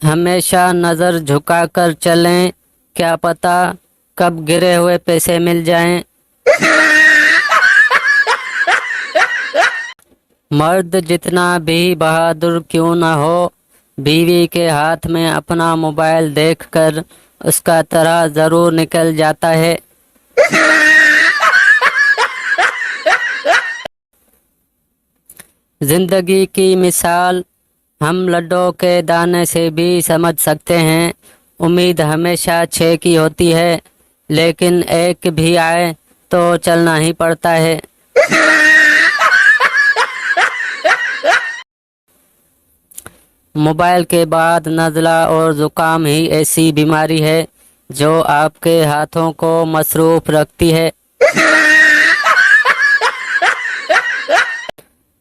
ہمیشہ نظر جھکا کر چلیں، کیا پتہ کب گرے ہوئے پیسے مل جائیں۔ مرد جتنا بھی بہادر کیوں نہ ہو، بیوی کے ہاتھ میں اپنا موبائل دیکھ کر اس کا طرح ضرور نکل جاتا ہے۔ زندگی کی مثال ہم لڈو کے دانے سے بھی سمجھ سکتے ہیں۔ امید ہمیشہ 6 کی ہوتی ہے، لیکن ایک بھی آئے تو چلنا ہی پڑتا ہے۔ موبائل کے بعد نزلہ اور زکام ہی ایسی بیماری ہے جو آپ کے ہاتھوں کو مصروف رکھتی ہے۔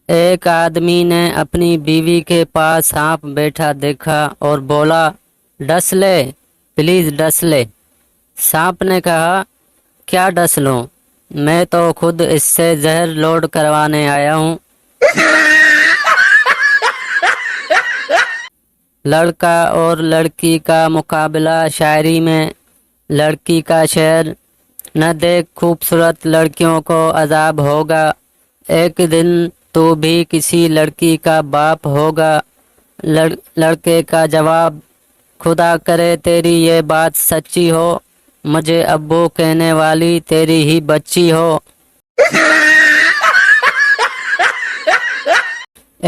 ایک آدمی نے اپنی بیوی کے پاس سانپ بیٹھا دیکھا اور بولا، ڈس لے، پلیز ڈس لے۔ سانپ نے کہا، کیا ڈس لوں، میں تو خود اس سے زہر لوڈ کروانے آیا ہوں۔ لڑکا اور لڑکی کا مقابلہ شاعری میں۔ لڑکی کا شعر، نہ دیکھ خوبصورت لڑکیوں کو عذاب ہوگا، ایک دن تو بھی کسی لڑکی کا باپ ہوگا۔ لڑکے کا جواب، خدا کرے تیری یہ بات سچی ہو، مجھے ابو کہنے والی تیری ہی بچی ہو۔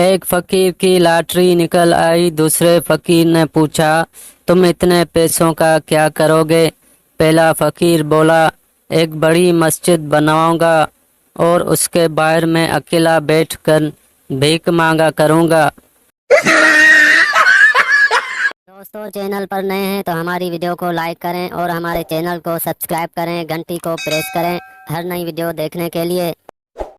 ایک فقیر کی لاٹری نکل آئی۔ دوسرے فقیر نے پوچھا، تم اتنے پیسوں کا کیا کرو گے؟ پہلا فقیر بولا، ایک بڑی مسجد بنواؤں گا اور اس کے باہر میں اکیلا بیٹھ کر بھیک مانگا کروں گا۔ دوستو، چینل پر نئے ہیں تو ہماری ویڈیو کو لائک کریں اور ہمارے چینل کو سبسکرائب کریں، گھنٹی کو پریس کریں ہر نئی ویڈیو دیکھنے کے لیے۔